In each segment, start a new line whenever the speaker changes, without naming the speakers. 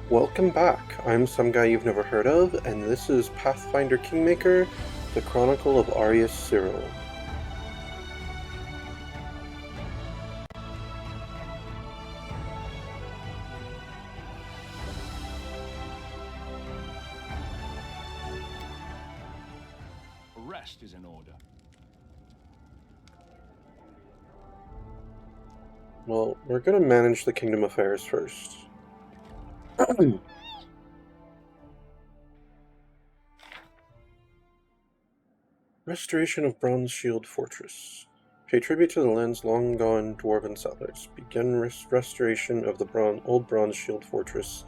Welcome back. I'm some guy you've never heard of, and this is Pathfinder Kingmaker, the Chronicle of Arius Cyril.
Arrest is in order.
Well, we're gonna manage the kingdom affairs first. Restoration of Bronze Shield Fortress. Pay tribute to the land's long-gone dwarven settlers. Begin restoration of the old Bronze Shield Fortress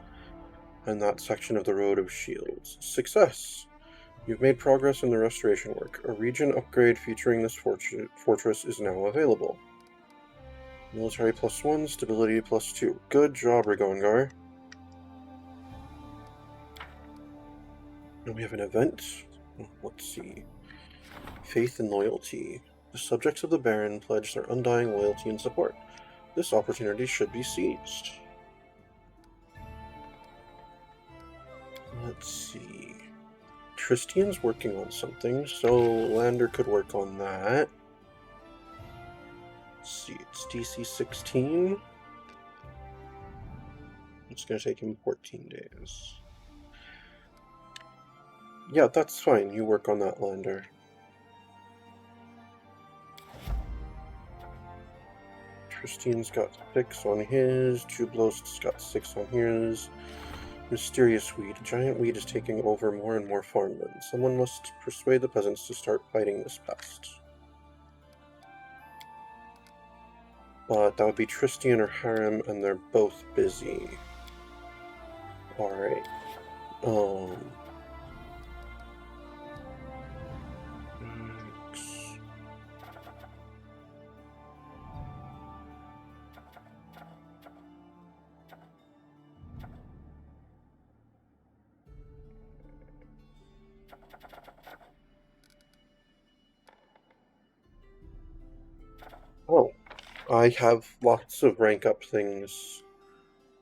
and that section of the Road of Shields. Success! You've made progress in the restoration work. A region upgrade featuring this fortress is now available. Military +1, stability +2. Good job, Rigongar. Now we have an event. Let's see. Faith and loyalty. The subjects of the Baron pledge their undying loyalty and support. This opportunity should be seized. Let's see. Tristian's working on something, so Lander could work on that. Let's see, it's DC 16. It's going to take him 14 days. Yeah, that's fine. You work on that, Lander. Tristian's got 6 on his. Jublost's got 6 on his. Mysterious weed. A giant weed is taking over more and more farmland. Someone must persuade the peasants to start fighting this pest. But that would be Tristian or Harem, and they're both busy. Alright. Oh, I have lots of rank up things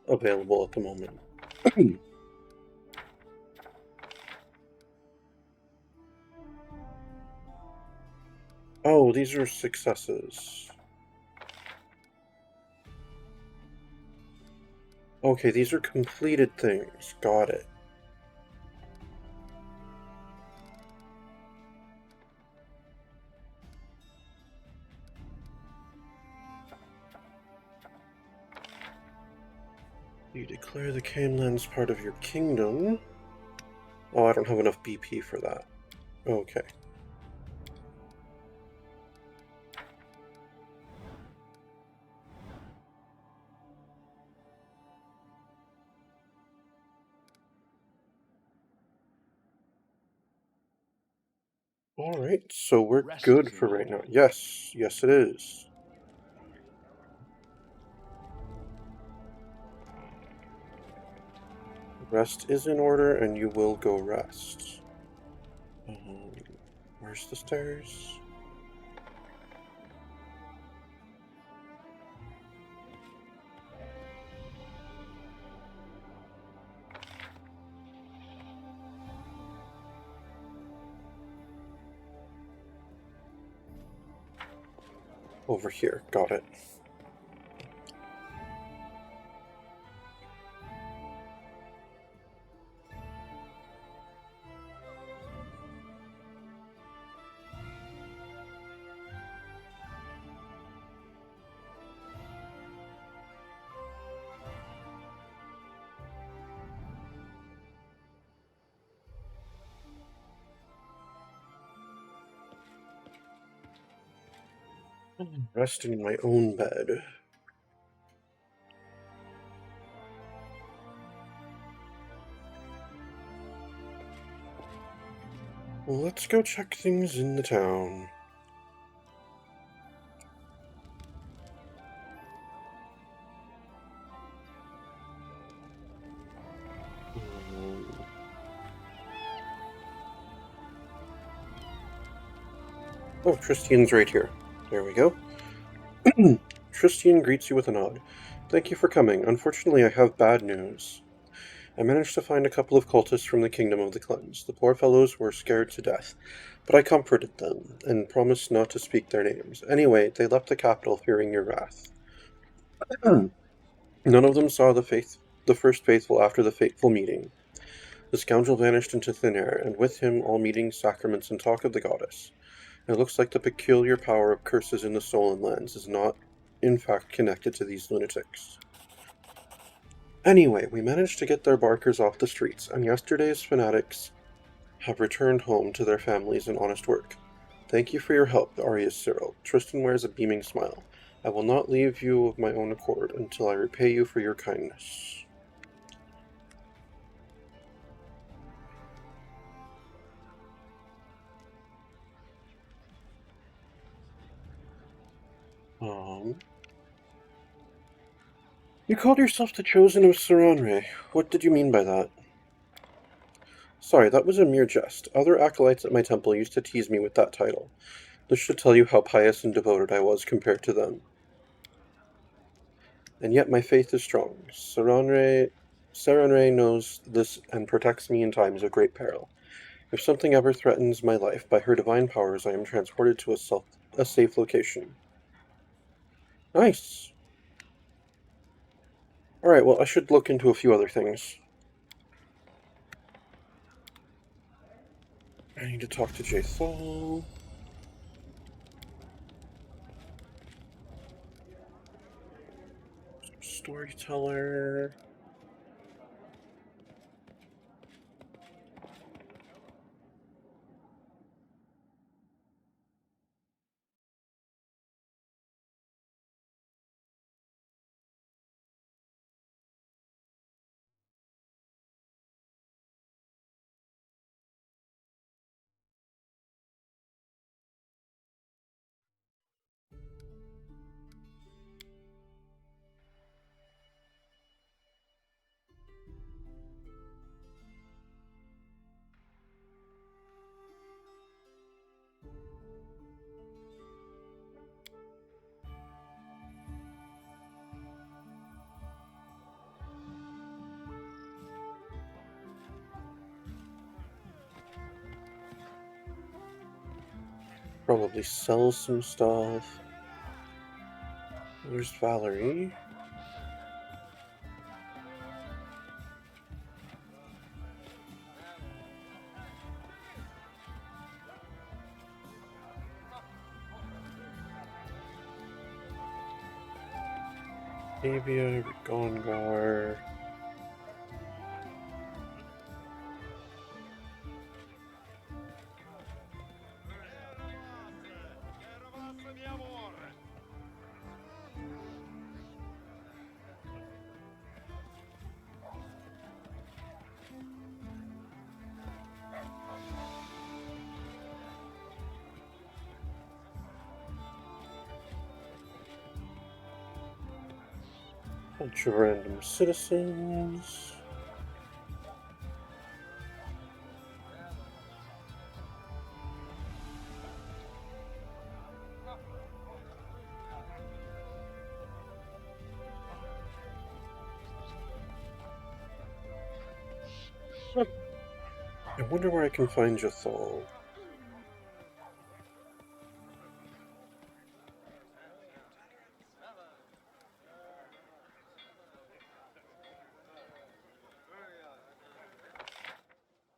available at the moment. Oh, these are successes. Okay, these are completed things. Got it. You declare the Canelands part of your kingdom. Oh, I don't have enough BP for that. Okay. Alright, so we're good for right now. Yes, yes it is. Rest is in order, and you will go rest. Where's the stairs? Over here, got it. Resting in my own bed. Well, let's go check things in the town. Oh, Tristian's right here. There we go. Tristian greets you with a nod. Thank you for coming. Unfortunately, I have bad news. I managed to find a couple of cultists from the Kingdom of the Cleansed. The poor fellows were scared to death, but I comforted them and promised not to speak their names. Anyway, they left the capital fearing your wrath. None of them saw the first faithful after the fateful meeting. The scoundrel vanished into thin air, and with him all meetings, sacraments, and talk of the goddess. It looks like the peculiar power of curses in the stolen lands is not, in fact, connected to these lunatics. Anyway, we managed to get their barkers off the streets, and yesterday's fanatics have returned home to their families and honest work. Thank you for your help, Arius Cyril. Tristan wears a beaming smile. I will not leave you of my own accord until I repay you for your kindness. You called yourself the Chosen of Saranre. What did you mean by that? Sorry, that was a mere jest. Other acolytes at my temple used to tease me with that title. This should tell you how pious and devoted I was compared to them. And yet my faith is strong. Saranre knows this and protects me in times of great peril. If something ever threatens my life, by her divine powers I am transported to a safe location. Nice. Alright, well, I should look into a few other things. I need to talk to Jaethal. Storyteller. Probably sell some stuff. There's Valerie. Avia, Gongar. Bunch of random citizens. I wonder where I can find Jaethal.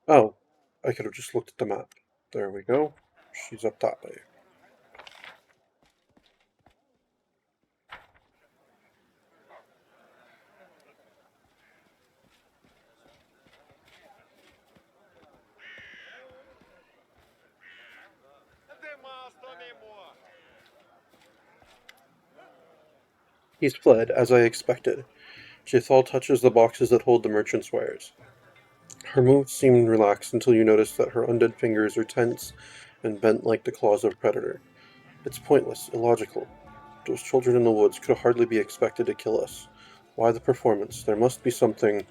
Oh, I could have just looked at the map. There we go. She's up that way. He's fled, as I expected. Jaethal touches the boxes that hold the merchant's wares. Her moves seem relaxed until you notice that her undead fingers are tense and bent like the claws of a predator. It's pointless, illogical. Those children in the woods could hardly be expected to kill us. Why the performance? There must be something.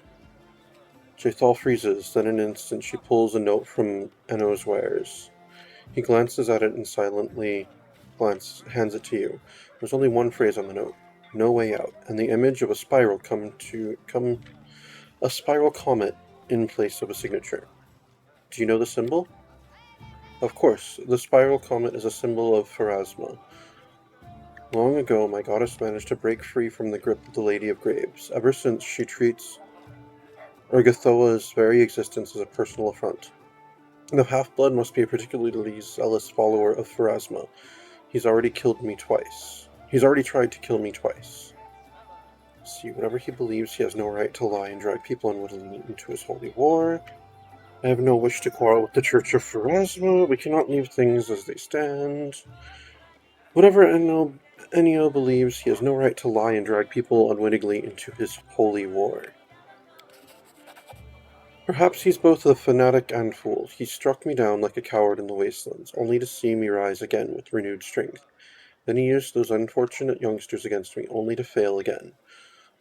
Jaethal freezes, then in an instant she pulls a note from Enno's wares. He glances at it and silently hands it to you. There's only one phrase on the note. No way out, and the image of a spiral come A spiral comet in place of a signature. Do you know the symbol? Of course, the spiral comet is a symbol of Pharasma. Long ago, my goddess managed to break free from the grip of the Lady of Graves. Ever since, she treats Urgathoa's very existence as a personal affront. The half-blood must be a particularly zealous follower of Pharasma. He's already tried to kill me twice. See, whenever he believes he has no right to lie and drag people unwittingly into his holy war. I have no wish to quarrel with the Church of Pharasma. We cannot leave things as they stand. Whatever Ennio believes, he has no right to lie and drag people unwittingly into his holy war. Perhaps he's both a fanatic and fool. He struck me down like a coward in the wastelands, only to see me rise again with renewed strength. Then he used those unfortunate youngsters against me, only to fail again.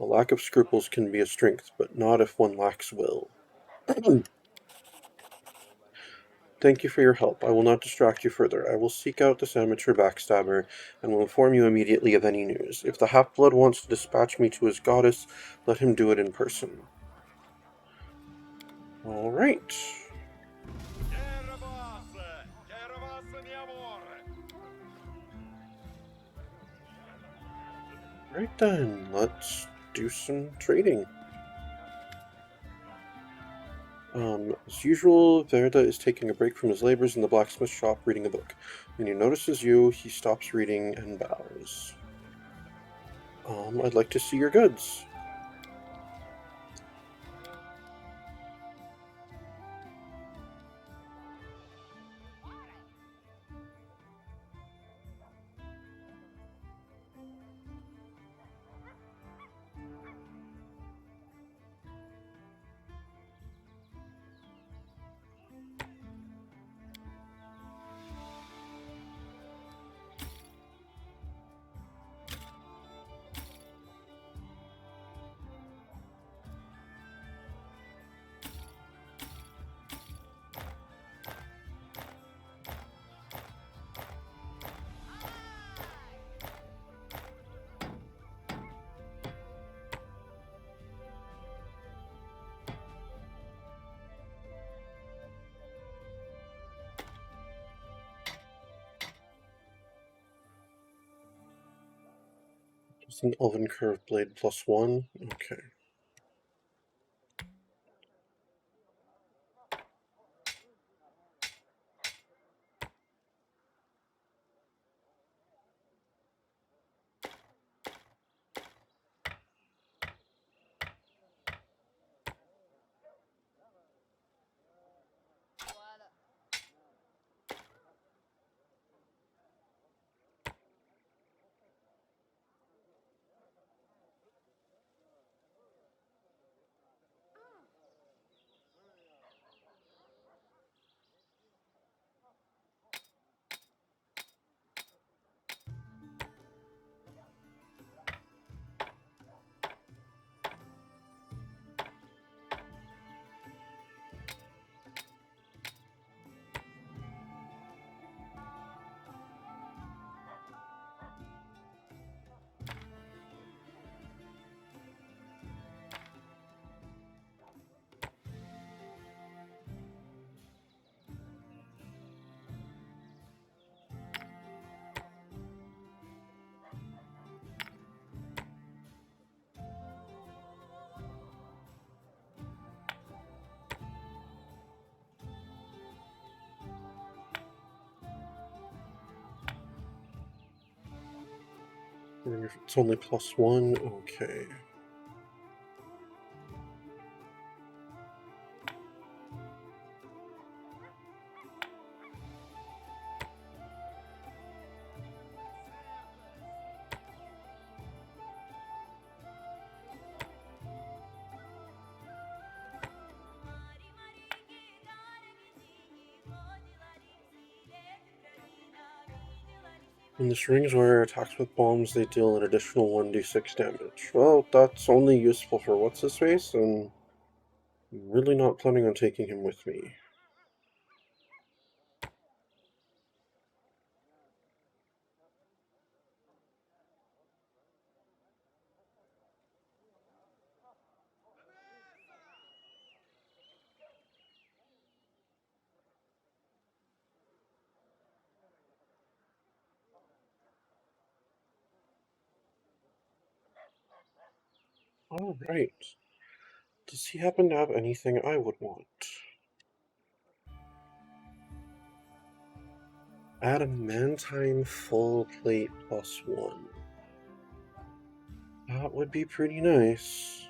A lack of scruples can be a strength, but not if one lacks will. Thank you for your help. I will not distract you further. I will seek out this amateur backstabber, and will inform you immediately of any news. If the half-blood wants to dispatch me to his goddess, let him do it in person. Alright. Right then, let's do some trading. As usual, Verda is taking a break from his labors in the blacksmith shop reading a book. When he notices you, he stops reading and bows. I'd like to see your goods. Just an Elven Curve Blade +1. Okay. It's only +1. Okay. When the Rings Warrior attacks with bombs, they deal an additional 1d6 damage. Well, that's only useful for what's-his-face, and I'm really not planning on taking him with me. Alright. Does he happen to have anything I would want? Adamantine full plate +1. That would be pretty nice.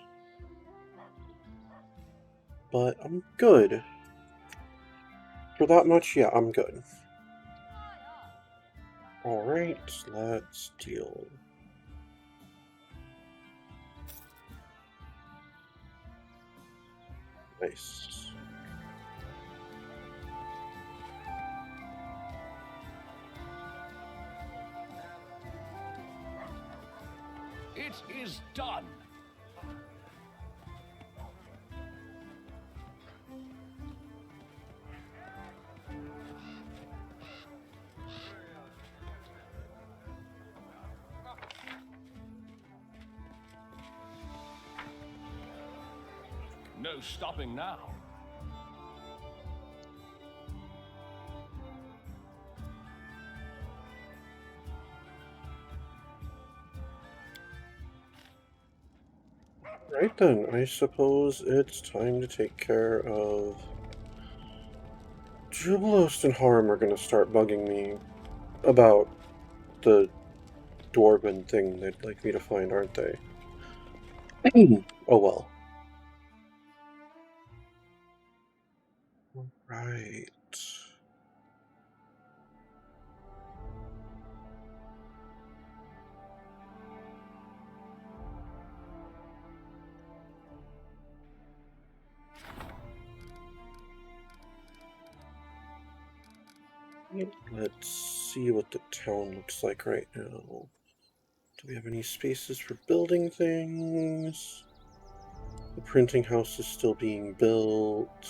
But I'm good. For that much, yeah, I'm good. Alright, let's deal. Nice.
It is done. No stopping now.
Right then, I suppose it's time to take care of... Jubilost and Harm are gonna start bugging me about the dwarven thing they'd like me to find, aren't they? Oh well. Right. Let's see what the town looks like right now. Do we have any spaces for building things? The printing house is still being built.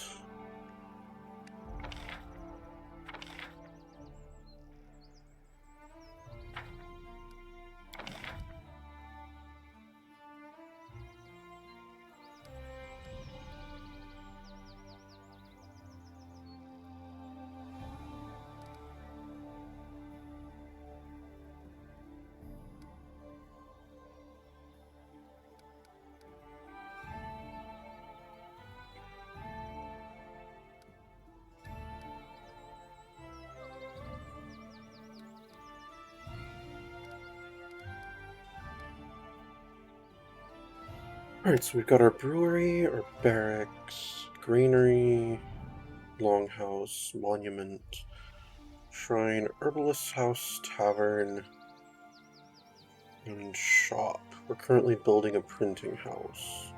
Alright, so we've got our brewery, our barracks, granary, longhouse, monument, shrine, herbalist house, tavern, and shop. We're currently building a printing house.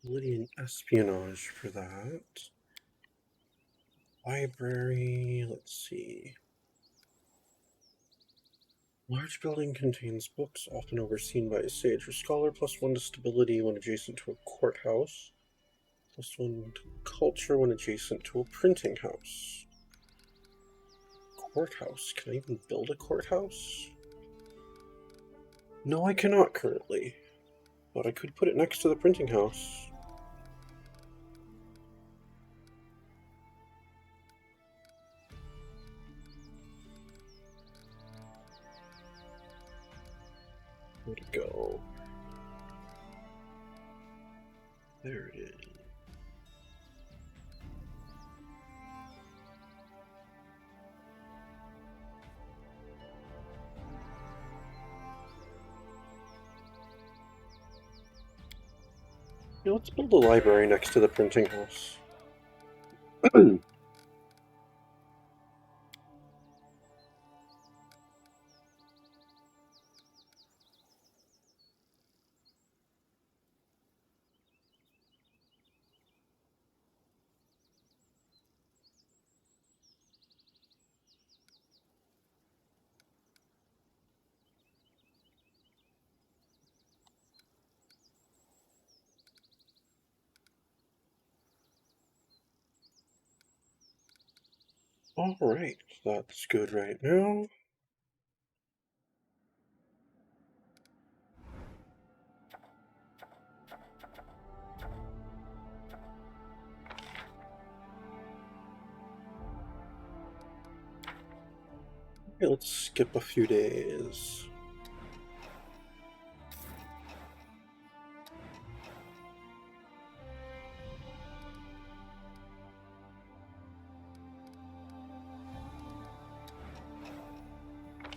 Ability and espionage for that. Library, let's see. Large building contains books, often overseen by a sage or scholar, +1 to stability when adjacent to a courthouse, +1 to culture when adjacent to a printing house. Courthouse. Can I even build a courthouse? No, I cannot currently, but I could put it next to the printing house. Where'd it go? There it is. Yeah, let's build a library next to the printing house. Alright, that's good right now. Okay, let's skip a few days.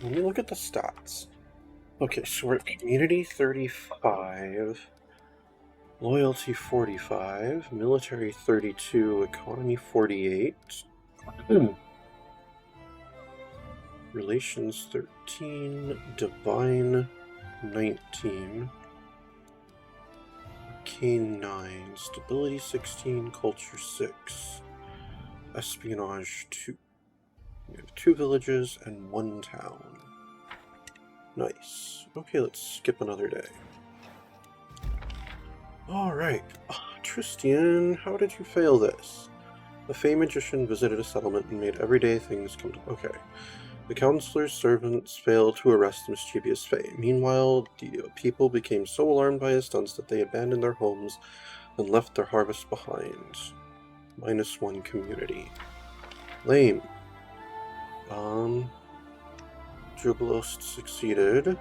Let me look at the stats. Okay, so we're at community 35, loyalty 45, military 32, economy 48, relations 13, divine 19, arcane 9, stability 16, culture 6, espionage 2. We have 2 villages and 1 town. Nice. Okay, let's skip another day. Alright. Tristian, how did you fail this? The Fey Magician visited a settlement and made everyday things come to... Okay. The counselor's servants failed to arrest the mischievous Fey. Meanwhile, the people became so alarmed by his stunts that they abandoned their homes and left their harvest behind. -1 community. Lame. Jubilost succeeded.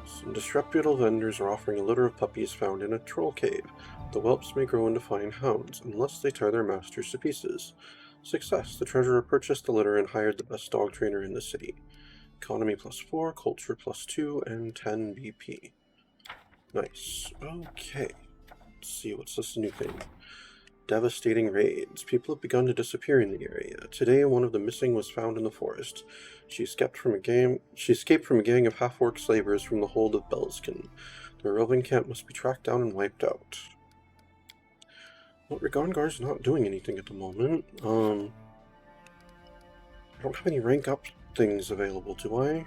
Some disreputable vendors are offering a litter of puppies found in a troll cave. The whelps may grow into fine hounds, unless they tear their masters to pieces. Success. The treasurer purchased the litter and hired the best dog trainer in the city. Economy +4, culture +2, and 10 BP. Nice. Okay. Let's see, what's this new thing? Devastating raids. People have begun to disappear in the area. Today, one of the missing was found in the forest. She escaped from a gang of half-orc slavers from the hold of Belskin. The roving camp must be tracked down and wiped out. Well, Ragongar's not doing anything at the moment. I don't have any rank up things available, do I?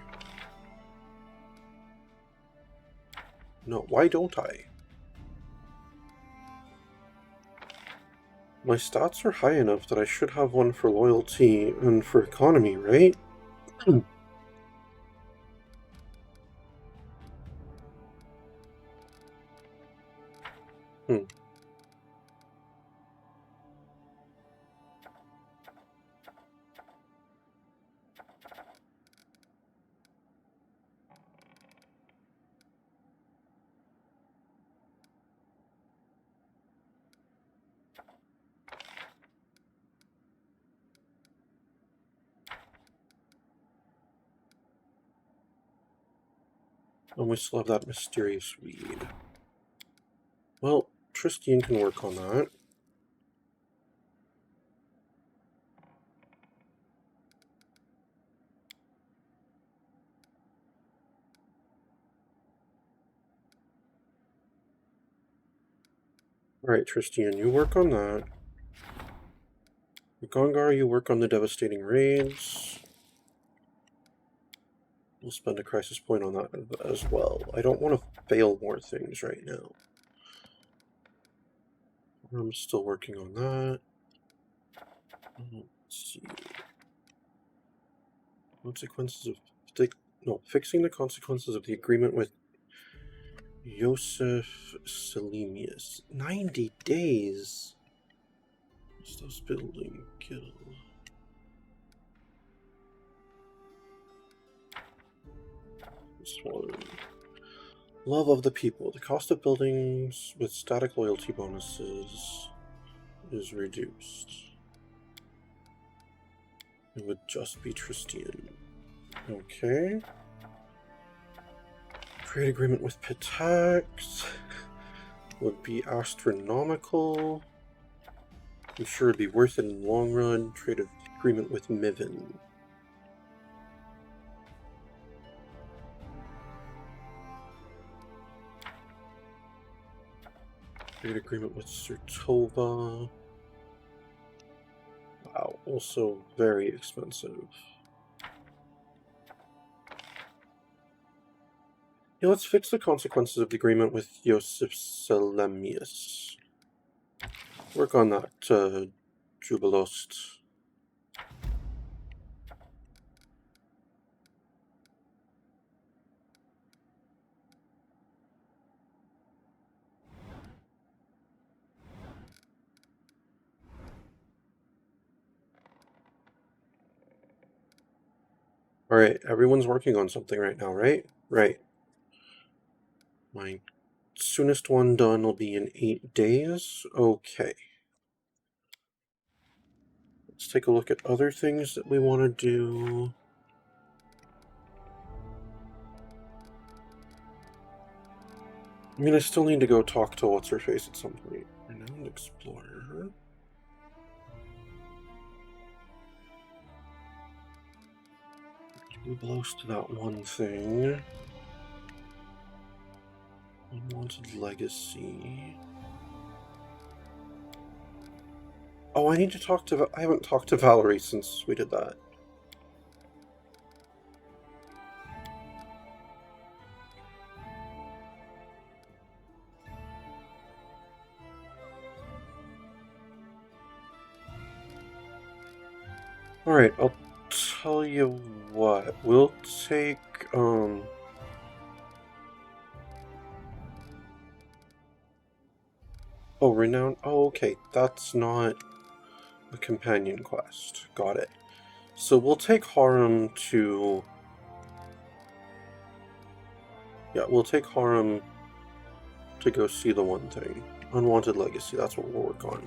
No, why don't I? My stats are high enough that I should have one for loyalty and for economy, right? And we still have that mysterious weed. Well, Tristian can work on that. Alright, Tristian, you work on that. Gongar, you work on the devastating raids. We'll spend a crisis point on that as well. I don't want to fail more things right now. I'm still working on that. Let's see. Consequences of fixing the consequences of the agreement with Joseph Selimius. 90 days. Still building kill. This one. Love of the people. The cost of buildings with static loyalty bonuses is reduced. It would just be Tristian. Okay. Trade agreement with Pitax would be astronomical. I'm sure it'd be worth it in the long run. Trade agreement with Miven. Trade agreement with Sertova. Wow, also very expensive. Yeah, let's fix the consequences of the agreement with Joseph Selemius. Work on that, Jubilost. Alright, everyone's working on something right now, right? Right. My soonest one done will be in 8 days. Okay. Let's take a look at other things that we want to do. I mean, I still need to go talk to What's-Her-Face at some point. Renowned Explorer. Close to that one thing. Unwanted Legacy. Oh, I need to talk to... I haven't talked to Valerie since we did that. Alright, I'll tell you what. We'll take, Oh, Renowned... Oh, okay. That's not a companion quest. Got it. So we'll take Harem to... Yeah, we'll take Harem to go see the one thing. Unwanted Legacy, that's what we'll work on.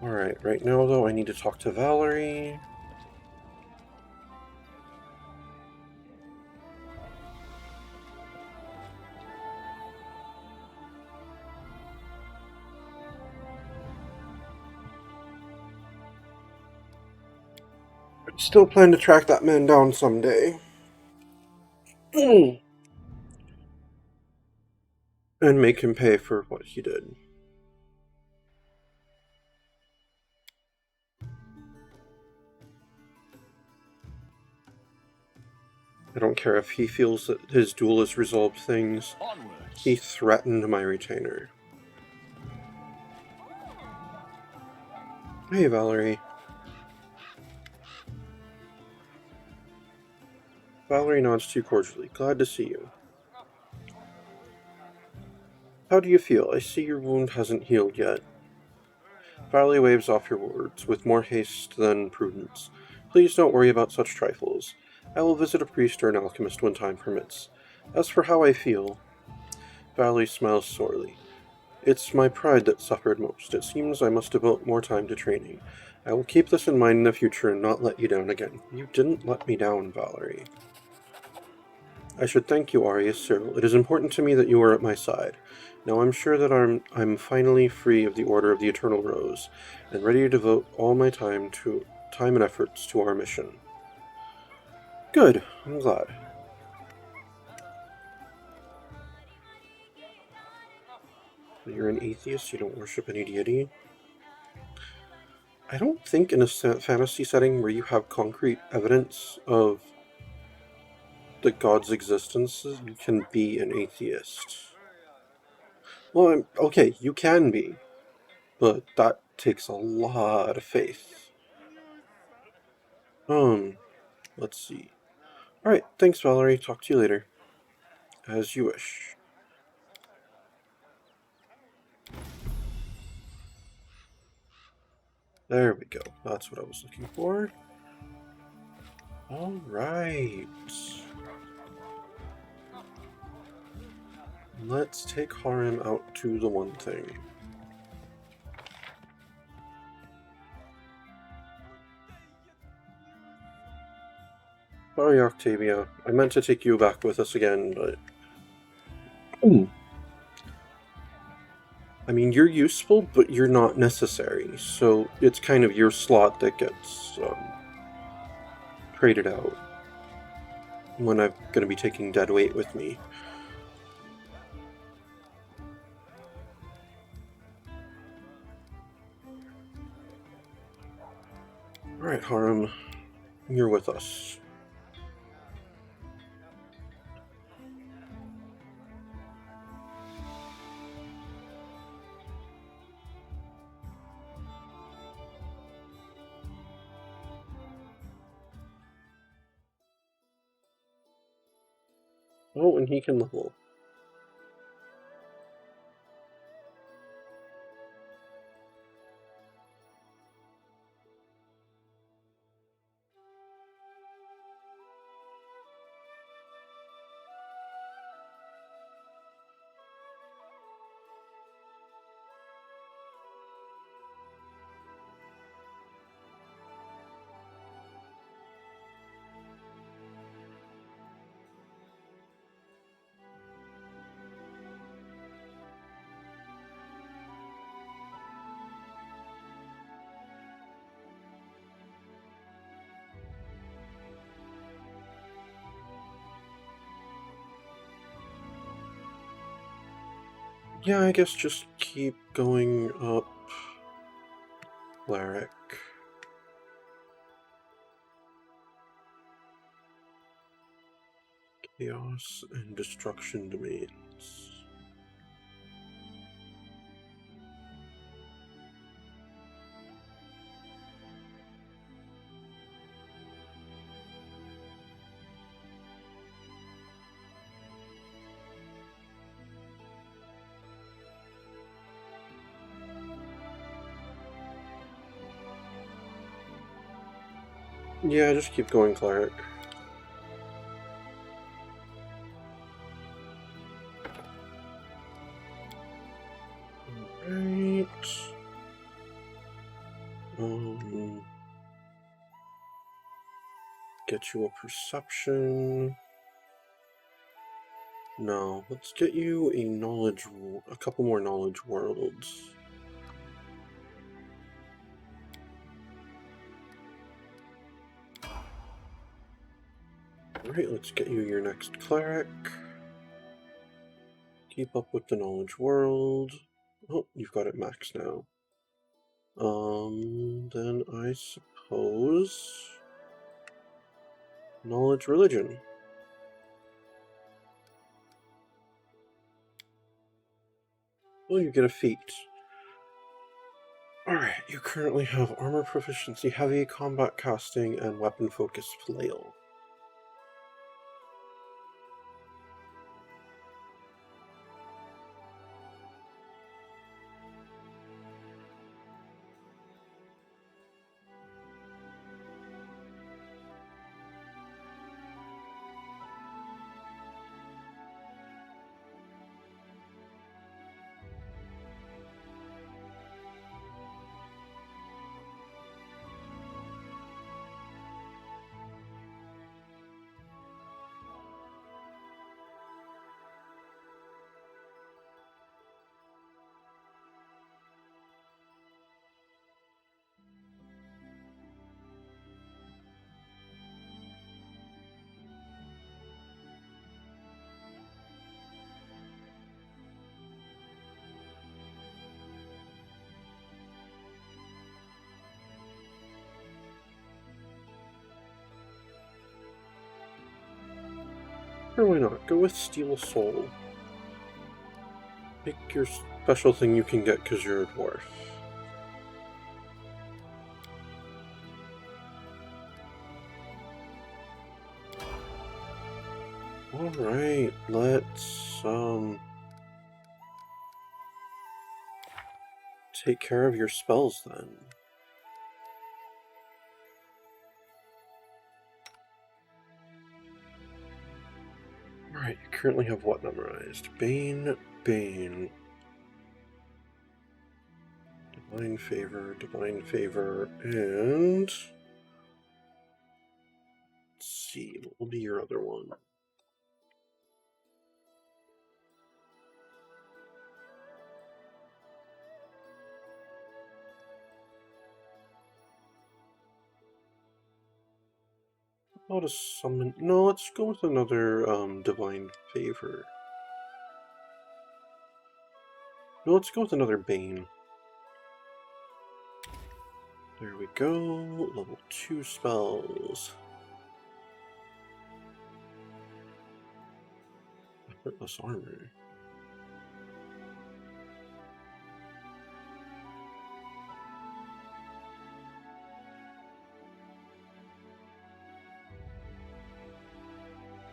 Alright, right now though I need to talk to Valerie. I still plan to track that man down someday. And make him pay for what he did. I don't care if he feels that his duel has resolved things.
Onwards.
He threatened my retainer. Hey, Valerie. Valerie nods to you cordially. Glad to see you. How do you feel? I see your wound hasn't healed yet. Valerie waves off your words, with more haste than prudence. Please don't worry about such trifles. I will visit a priest or an alchemist when time permits. As for how I feel... Valerie smiles sorely. It's my pride that suffered most. It seems I must devote more time to training. I will keep this in mind in the future and not let you down again. You didn't let me down, Valerie. I should thank you, Arius Cyril. It is important to me that you are at my side. Now I'm sure that I'm finally free of the Order of the Eternal Rose, and ready to devote all my time and efforts to our mission. Good. I'm glad. You're an atheist, you don't worship any deity. I don't think in a fantasy setting where you have concrete evidence of the god's existence, you can be an atheist. Well, okay, you can be, but that takes a lot of faith. Let's see. Alright, thanks Valerie, talk to you later. As you wish. There we go, that's what I was looking for. Alright. Let's take Harem out to the one thing. Sorry, Octavia. I meant to take you back with us again, but... I mean, you're useful, but you're not necessary, so it's kind of your slot that gets traded out when I'm going to be taking deadweight with me. Alright, Harem, you're with us. Oh, and he can level. Yeah, I guess just keep going up. Cleric. Chaos and Destruction Domains. Yeah, just keep going, Cleric. Alright. Get you a Perception. No, let's get you a knowledge, a couple more knowledge worlds. Alright, let's get you your next cleric. Keep up with the knowledge world. Oh, you've got it max now. Then I suppose... knowledge religion. Oh, you get a feat. Alright, you currently have armor proficiency, heavy, combat casting, and weapon focus flail. Or why not? Go with Steel Soul. Pick your special thing you can get because you're a dwarf. Alright, let's take care of your spells then. Alright, you currently have what memorized? Bane, Bane. Divine Favor, and... Let's see, what will be your other one? How to summon... No, let's go with another Divine Favor. No, let's go with another Bane. There we go. Level 2 spells. Effortless armor.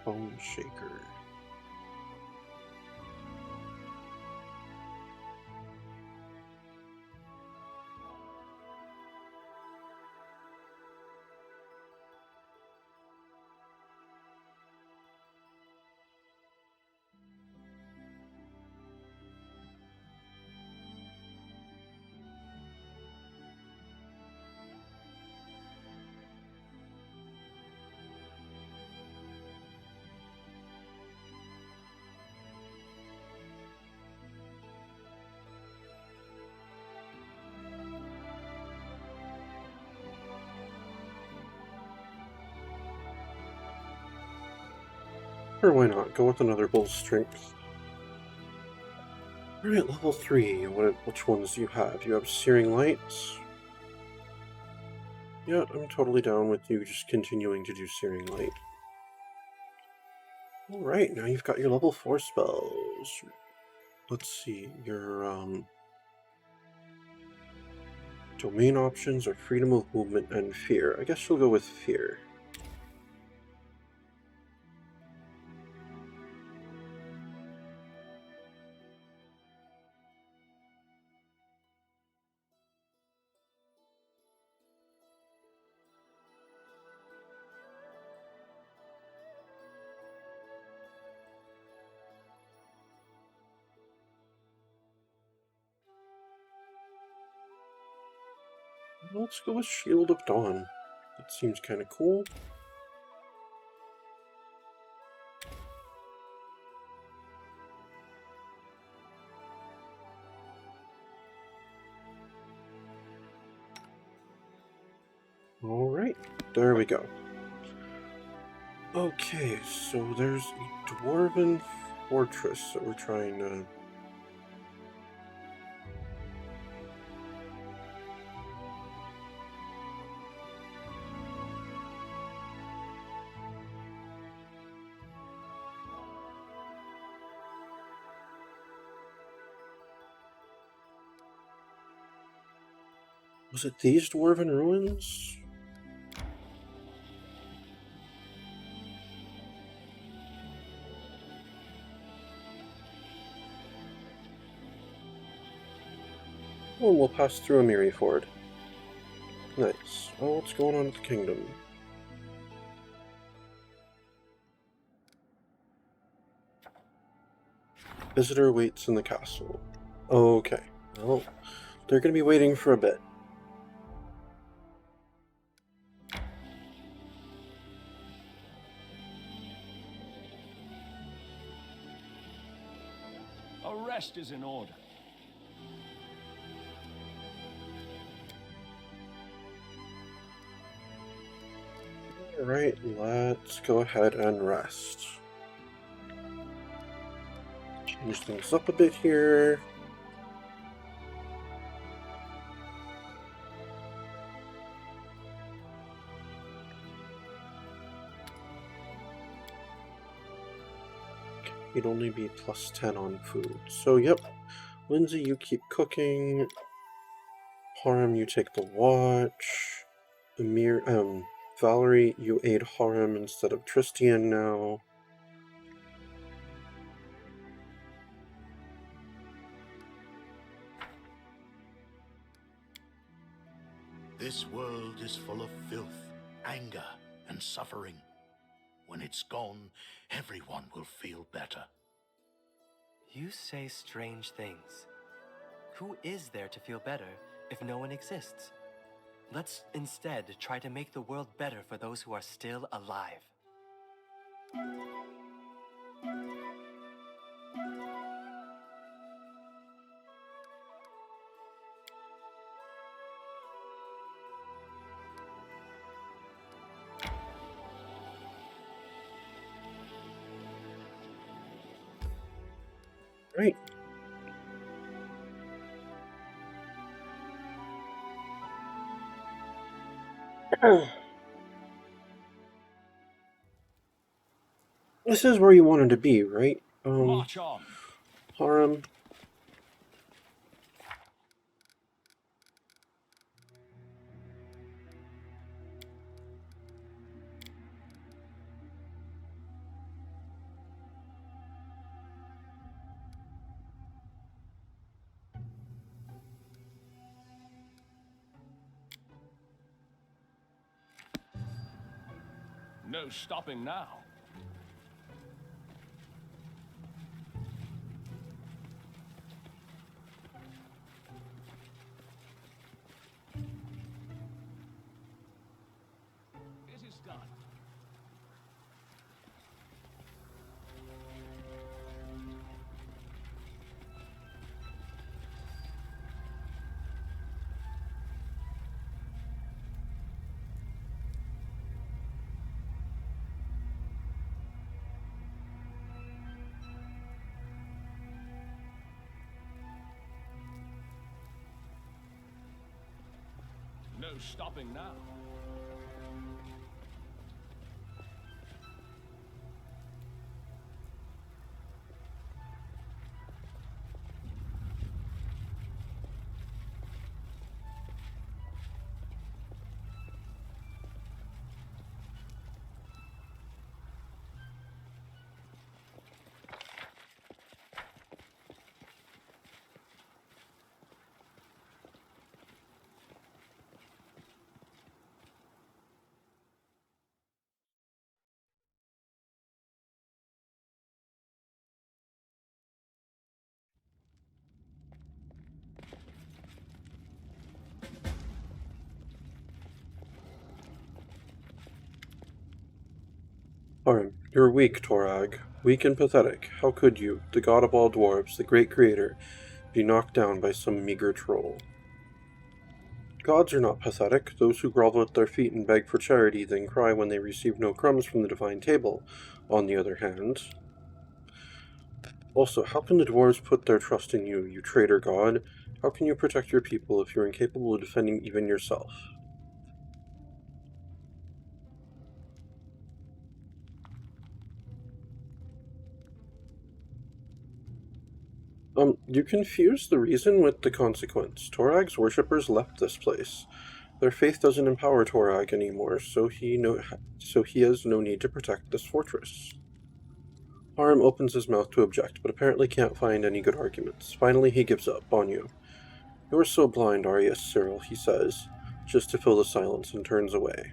Bone Shaker. Or why not? Go with another Bull Strength. Alright, level 3. Which ones do you have? You have Searing Lights. Yeah, I'm totally down with you just continuing to do Searing Light. Alright, now you've got your level 4 spells. Let's see, your domain options are Freedom of Movement and Fear. I guess you'll go with Fear. Let's go with Shield of Dawn. That seems kind of cool. Alright, there we go. Okay, so there's a Dwarven Fortress that we're trying to... Was it these Dwarven Ruins? Oh, and we'll pass through Amiri Ford. Nice. Oh, what's going on with the kingdom? Visitor waits in the castle. Okay. Well, they're going to be waiting for a bit.
Arrest is in order.
Alright, let's go ahead and rest. Change things up a bit here. He'd only be plus 10 on food. So, yep. Lindsay, you keep cooking. Harem, you take the watch. Valerie, you aid Harem instead of Tristian now.
This world is full of filth, anger, and suffering. When it's gone, everyone will feel better.
You say strange things. Who is there to feel better if no one exists? Let's instead try to make the world better for those who are still alive.
Right. This is where you wanted to be, right?
March on.
Harem.
No stopping now. It is done. No stopping now.
Harem, you're weak, Torag. Weak and pathetic. How could you, the god of all dwarves, the great creator, be knocked down by some meager troll? Gods are not pathetic. Those who grovel at their feet and beg for charity, then cry when they receive no crumbs from the divine table, on the other hand. Also, how can the dwarves put their trust in you, you traitor god? How can you protect your people if you're incapable of defending even yourself? You confuse the reason with the consequence. Torag's worshippers left this place. Their faith doesn't empower Torag anymore, so he has no need to protect this fortress. Harem opens his mouth to object, but apparently can't find any good arguments. Finally, he gives up on you. You're so blind, Arius Cyril, he says, just to fill the silence, and turns away.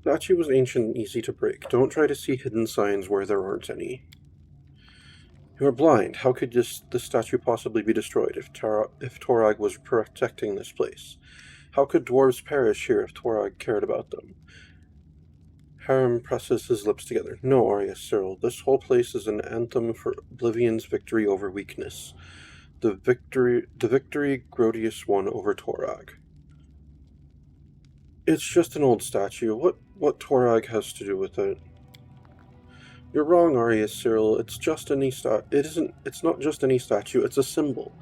The statue was ancient and easy to break. Don't try to see hidden signs where there aren't any. You are blind. How could this statue possibly be destroyed if Torag was protecting this place? How could dwarves perish here if Torag cared about them? Harem presses his lips together. No, Arius Cyril, this whole place is an anthem for Oblivion's victory over weakness. The victory Grotius won over Torag. It's just an old statue. What Torag has to do with it? You're wrong, Arius Cyril. It's not just any statue, it's a symbol.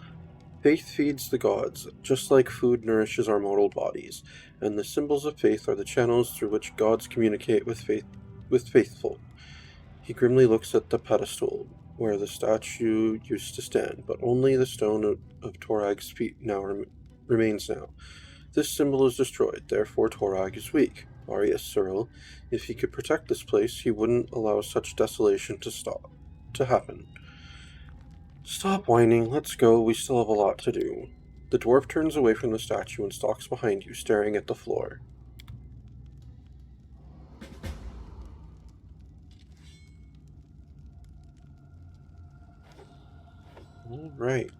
Faith feeds the gods, just like food nourishes our mortal bodies, and the symbols of faith are the channels through which gods communicate with faithful. He grimly looks at the pedestal where the statue used to stand, but only the stone of Torag's feet remains now. This symbol is destroyed, therefore Torag is weak. Arius Cyril, if he could protect this place, he wouldn't allow such desolation to happen. Stop whining, let's go, we still have a lot to do. The dwarf turns away from the statue and stalks behind you, staring at the floor. All right.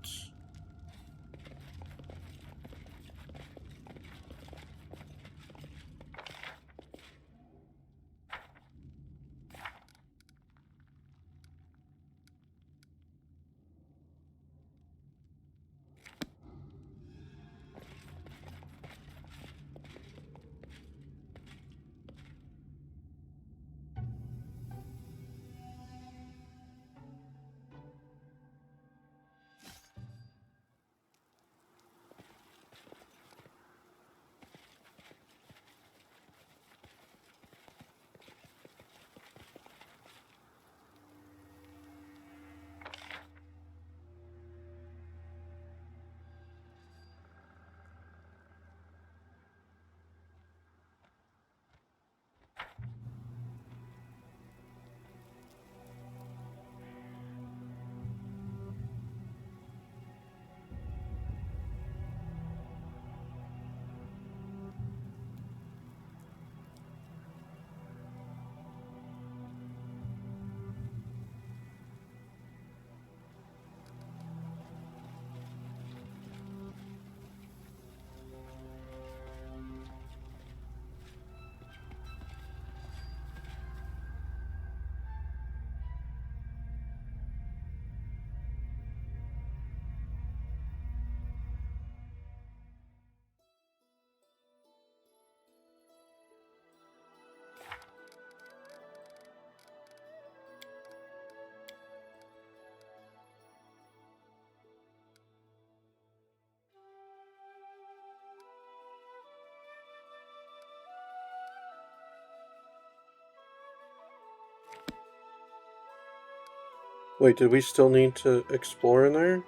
Wait, did we still need to explore in there?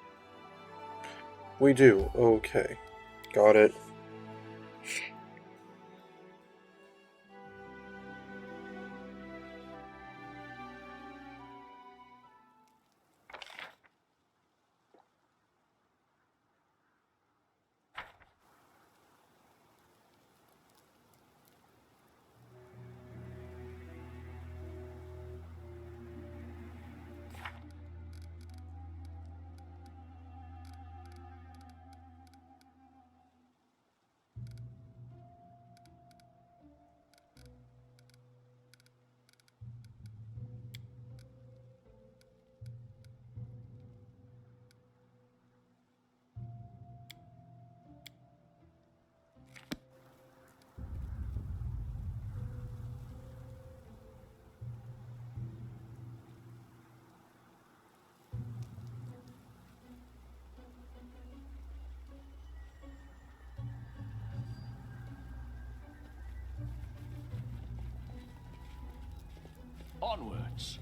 We do, okay. Got it.
Onwards.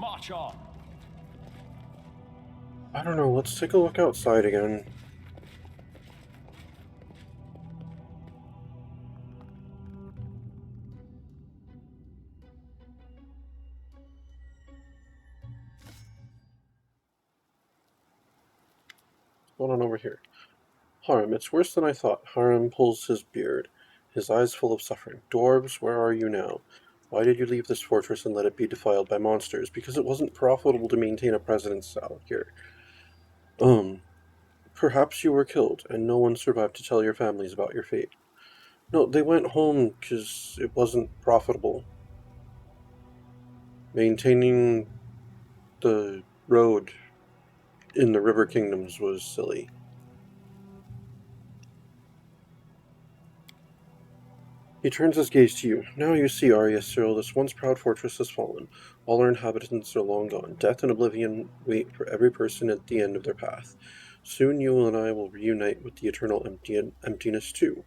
March on.
I don't know, let's take a look outside again. Hold on over here. Harm, it's worse than I thought. Harm pulls his beard, his eyes full of suffering. Dwarves, where are you now? Why did you leave this fortress and let it be defiled by monsters? Because it wasn't profitable to maintain a president's cell here. Perhaps you were killed, and no one survived to tell your families about your fate. No, they went home because it wasn't profitable. Maintaining the road in the River Kingdoms was silly. He turns his gaze to you. Now you see, Arya Cyril, this once proud fortress has fallen. All our inhabitants are long gone. Death and oblivion wait for every person at the end of their path. Soon you and I will reunite with the eternal emptiness too.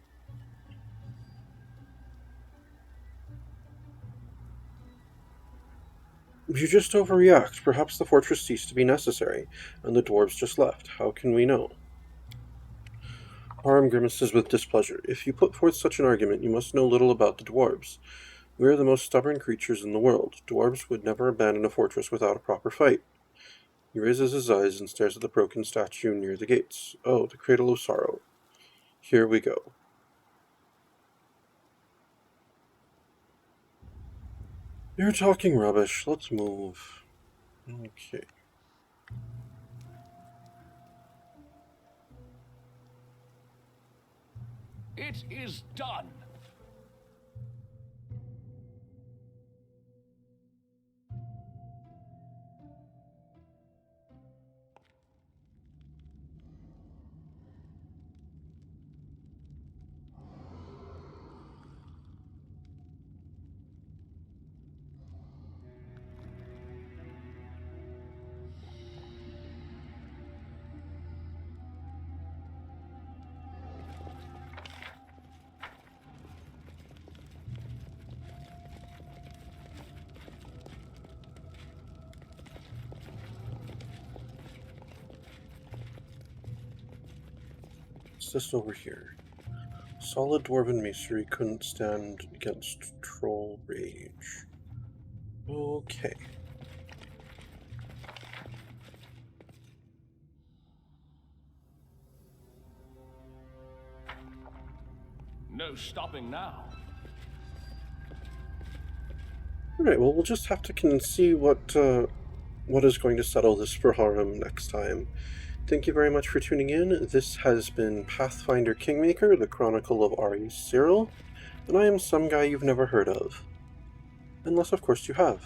You just overreact. Perhaps the fortress ceased to be necessary, and the dwarves just left. How can we know? Harm grimaces with displeasure. If you put forth such an argument, you must know little about the dwarves. We are the most stubborn creatures in the world. Dwarves would never abandon a fortress without a proper fight. He raises his eyes and stares at the broken statue near the gates. Oh, the Cradle of Sorrow. Here we go. You're talking rubbish. Let's move. Okay.
It is done.
What's this over here? Solid dwarven masonry couldn't stand against troll rage. Okay.
No stopping now.
Alright, well, we'll just have to see what is going to settle this for Harm next time. Thank you very much for tuning in. This has been Pathfinder Kingmaker, the Chronicle of Arya Cyril, and I am some guy you've never heard of. Unless, of course, you have.